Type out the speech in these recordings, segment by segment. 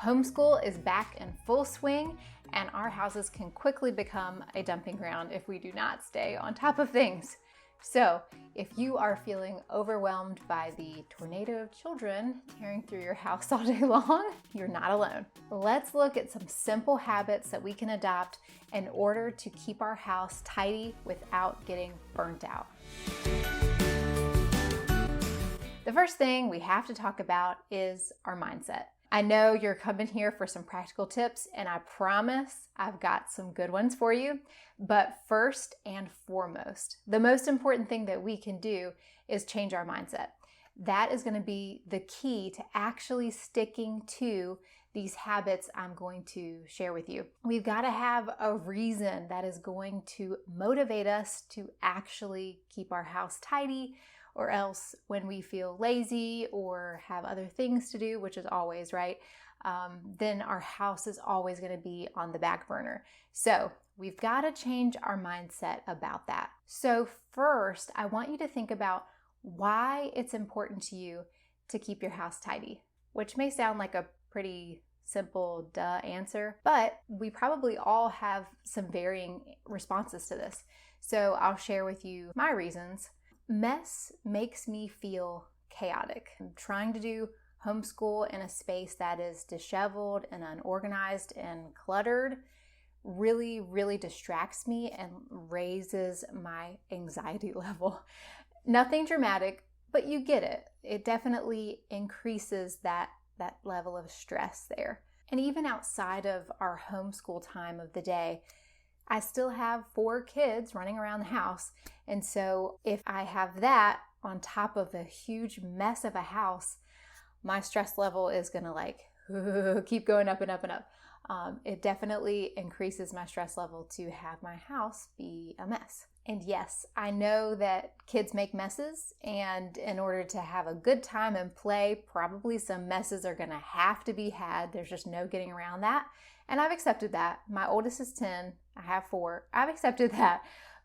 Homeschool is back in full swing, and our houses can quickly become a dumping ground if we do not stay on top of things. So if you are feeling overwhelmed by the tornado of children tearing through your house all day long, you're not alone. Let's look at some simple habits that we can adopt in order to keep our house tidy without getting burnt out. The first thing we have to talk about is our mindset. I know you're coming here for some practical tips, and I promise I've got some good ones for you. But first and foremost, the most important thing that we can do is change our mindset. That is going to be the key to actually sticking to these habits I'm going to share with you. We've got to have a reason that is going to motivate us to actually keep our house tidy, or else when we feel lazy or have other things to do, which is always, right, then our house is always going to be on the back burner. So we've got to change our mindset about that. So first, I want you to think about why it's important to you to keep your house tidy, which may sound like a pretty simple duh answer, but we probably all have some varying responses to this. So I'll share with you my reasons. Mess makes me feel chaotic. I'm trying to do homeschool in a space that is disheveled and unorganized and cluttered really, really distracts me and raises my anxiety level. Nothing dramatic, but you get it. It definitely increases that level of stress there. And even outside of our homeschool time of the day, I still have 4 kids running around the house. And so if I have that on top of a huge mess of a house, my stress level is going to keep going up and up and up. It definitely increases my stress level to have my house be a mess. And yes, I know that kids make messes, and in order to have a good time and play, probably some messes are going to have to be had. There's just no getting around that. And I've accepted that. My oldest is 10. I have 4. I've accepted that.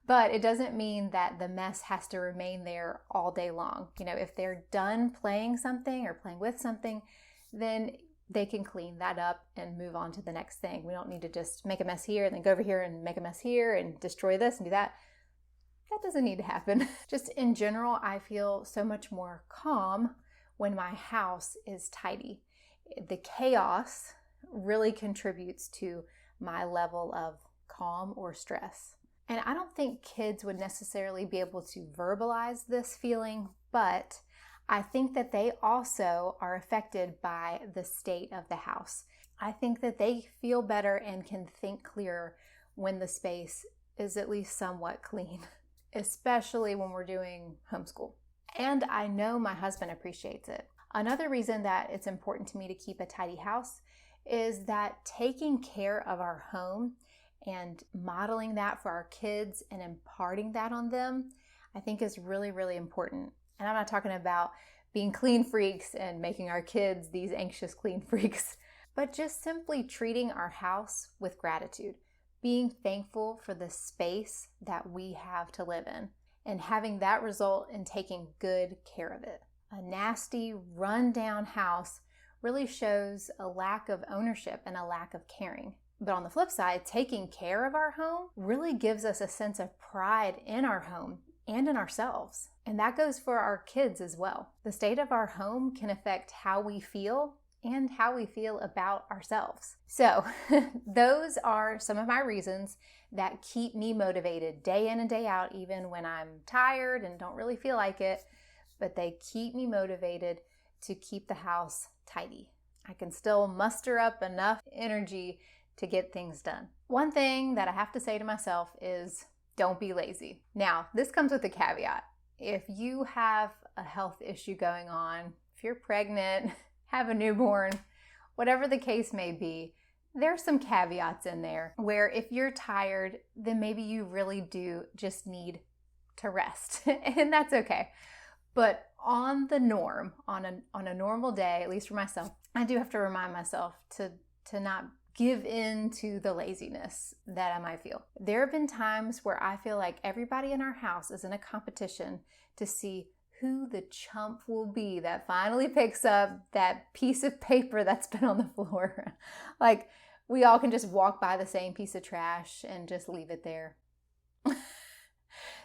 But it doesn't mean that the mess has to remain there all day long. You know, if they're done playing something or playing with something, then they can clean that up and move on to the next thing. We don't need to just make a mess here and then go over here and make a mess here and destroy this and do that. That doesn't need to happen. Just in general, I feel so much more calm when my house is tidy. The chaos really contributes to my level of calm or stress. And I don't think kids would necessarily be able to verbalize this feeling, but I think that they also are affected by the state of the house. I think that they feel better and can think clearer when the space is at least somewhat clean, especially when we're doing homeschool. And I know my husband appreciates it. Another reason that it's important to me to keep a tidy house is that taking care of our home and modeling that for our kids and imparting that on them, I think is really, really important. And I'm not talking about being clean freaks and making our kids these anxious clean freaks, but just simply treating our house with gratitude, being thankful for the space that we have to live in, and having that result in taking good care of it. A nasty, run-down house really shows a lack of ownership and a lack of caring. But on the flip side, taking care of our home really gives us a sense of pride in our home and in ourselves. And that goes for our kids as well. The state of our home can affect how we feel and how we feel about ourselves. So those are some of my reasons that keep me motivated day in and day out, even when I'm tired and don't really feel like it, but they keep me motivated to keep the house tidy. I can still muster up enough energy to get things done. One thing that I have to say to myself is don't be lazy. Now, this comes with a caveat. If you have a health issue going on, if you're pregnant, have a newborn, whatever the case may be, there's some caveats in there where if you're tired, then maybe you really do just need to rest, and that's okay. But on the norm, on a normal day, at least for myself, I do have to remind myself to not give in to the laziness that I might feel. There have been times where I feel like everybody in our house is in a competition to see who the chump will be that finally picks up that piece of paper that's been on the floor. Like, we all can just walk by the same piece of trash and just leave it there.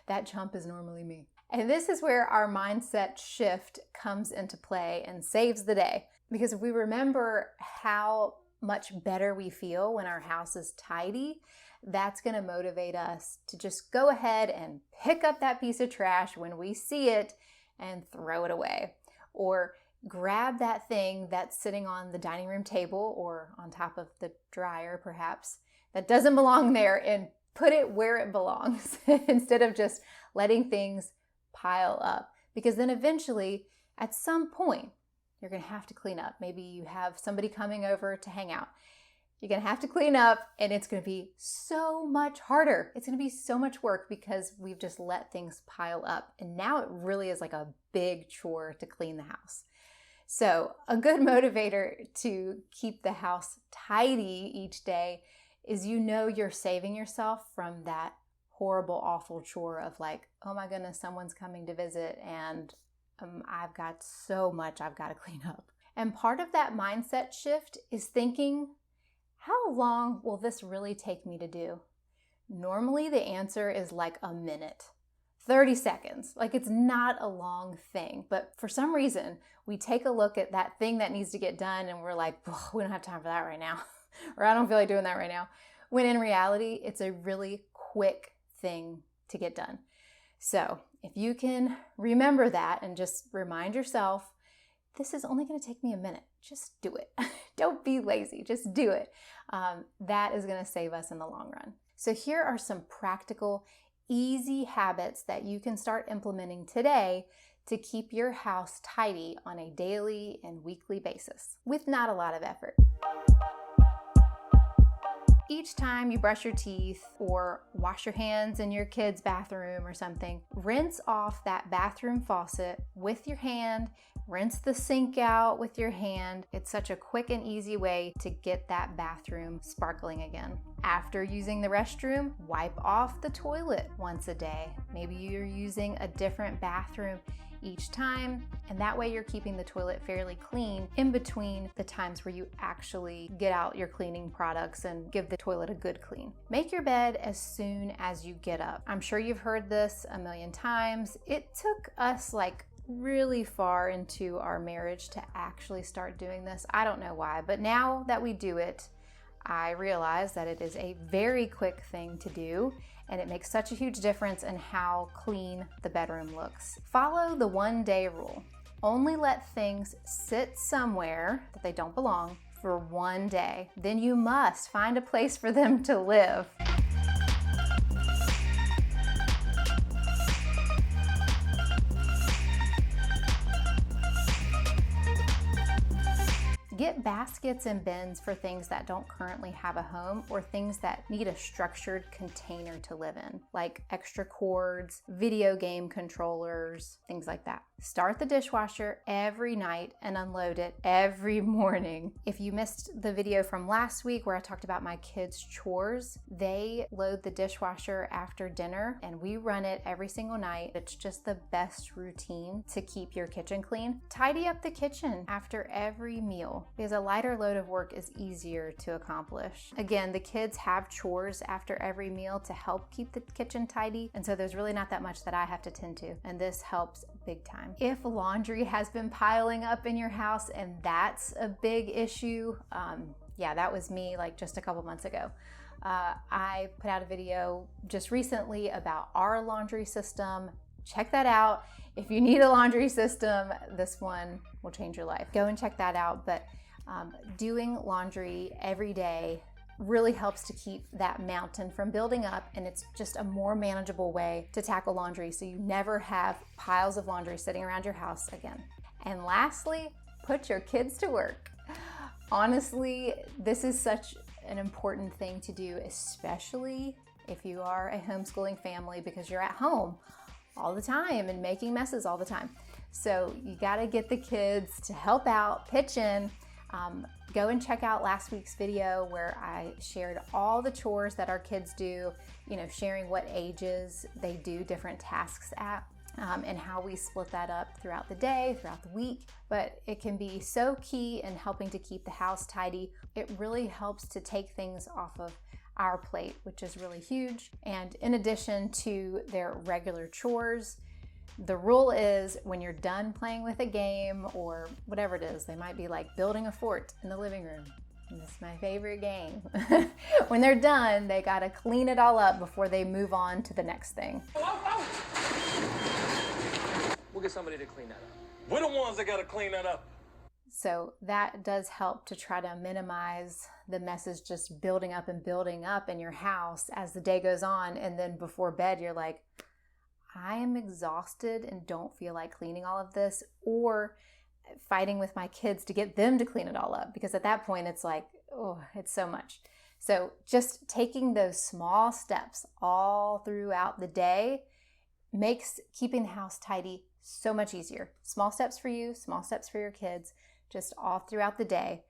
That chump is normally me. And this is where our mindset shift comes into play and saves the day. Because if we remember how much better we feel when our house is tidy, that's going to motivate us to just go ahead and pick up that piece of trash when we see it and throw it away. Or grab that thing that's sitting on the dining room table or on top of the dryer perhaps that doesn't belong there and put it where it belongs instead of just letting things pile up. Because then eventually, at some point, you're going to have to clean up. Maybe you have somebody coming over to hang out. You're going to have to clean up, and it's going to be so much harder. It's going to be so much work because we've just let things pile up. And now it really is like a big chore to clean the house. So a good motivator to keep the house tidy each day is you're saving yourself from that horrible, awful chore of like, oh my goodness, someone's coming to visit and I've got so much I've got to clean up. And part of that mindset shift is thinking, how long will this really take me to do? Normally the answer is like a minute, 30 seconds. Like, it's not a long thing, but for some reason we take a look at that thing that needs to get done and we're like, we don't have time for that right now. Or I don't feel like doing that right now. When in reality, it's a really quick thing to get done. So if you can remember that and just remind yourself, this is only going to take me a minute. Just do it. Don't be lazy. Just do it. That is going to save us in the long run. So here are some practical, easy habits that you can start implementing today to keep your house tidy on a daily and weekly basis with not a lot of effort. Each time you brush your teeth or wash your hands in your kid's bathroom or something, rinse off that bathroom faucet with your hand, rinse the sink out with your hand. It's such a quick and easy way to get that bathroom sparkling again. After using the restroom, wipe off the toilet once a day. Maybe you're using a different bathroom each time, and that way you're keeping the toilet fairly clean in between the times where you actually get out your cleaning products and give the toilet a good clean. Make your bed as soon as you get up. I'm sure you've heard this a million times. It took us like really far into our marriage to actually start doing this. I don't know why, but now that we do it, I realize that it is a very quick thing to do, and it makes such a huge difference in how clean the bedroom looks. Follow the 1-day rule. Only let things sit somewhere that they don't belong for 1 day. Then you must find a place for them to live. Get baskets and bins for things that don't currently have a home or things that need a structured container to live in, like extra cords, video game controllers, things like that. Start the dishwasher every night and unload it every morning. If you missed the video from last week where I talked about my kids' chores, they load the dishwasher after dinner and we run it every single night. It's just the best routine to keep your kitchen clean. Tidy up the kitchen after every meal, because a lighter load of work is easier to accomplish. Again, the kids have chores after every meal to help keep the kitchen tidy, and so there's really not that much that I have to tend to, and this helps big time. If laundry has been piling up in your house and that's a big issue, that was me like just a couple months ago. I put out a video just recently about our laundry system. Check that out. If you need a laundry system, this one will change your life. Go and check that out. But doing laundry every day really helps to keep that mountain from building up, and it's just a more manageable way to tackle laundry so you never have piles of laundry sitting around your house again. And lastly, put your kids to work. Honestly, this is such an important thing to do, especially if you are a homeschooling family, because you're at home all the time and making messes all the time. So you gotta get the kids to help out, pitch in. Go and check out last week's video where I shared all the chores that our kids do, sharing what ages they do different tasks at. and how we split that up throughout the day, throughout the week. But it can be so key in helping to keep the house tidy. It really helps to take things off of our plate, which is really huge. And in addition to their regular chores, the rule is when you're done playing with a game or whatever it is, they might be like building a fort in the living room. And this is my favorite game. When they're done, they gotta clean it all up before they move on to the next thing. We'll get somebody to clean that up. We're the ones that gotta clean that up. So that does help to try to minimize the messes just building up in your house as the day goes on. And then before bed, you're like, I am exhausted and don't feel like cleaning all of this, or fighting with my kids to get them to clean it all up, because at that point it's like, oh, it's so much. So just taking those small steps all throughout the day makes keeping the house tidy so much easier. Small steps for you, small steps for your kids, just all throughout the day.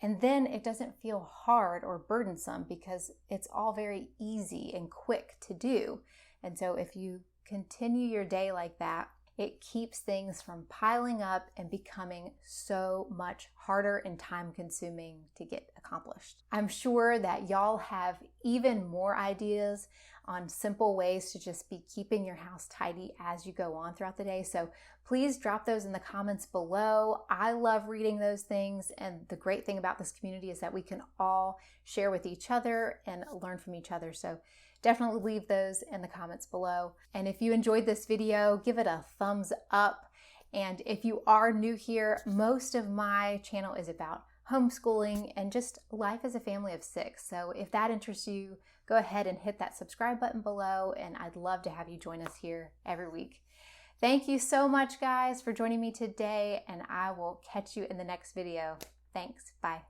And then it doesn't feel hard or burdensome because it's all very easy and quick to do. And so if you continue your day like that, it keeps things from piling up and becoming so much harder and time consuming to get accomplished. I'm sure that y'all have even more ideas on simple ways to just be keeping your house tidy as you go on throughout the day. So please drop those in the comments below. I love reading those things. And the great thing about this community is that we can all share with each other and learn from each other. So definitely leave those in the comments below. And if you enjoyed this video, give it a thumbs up. And if you are new here, most of my channel is about homeschooling and just life as a family of 6. So if that interests you, go ahead and hit that subscribe button below, and I'd love to have you join us here every week. Thank you so much, guys, for joining me today, and I will catch you in the next video. Thanks. Bye.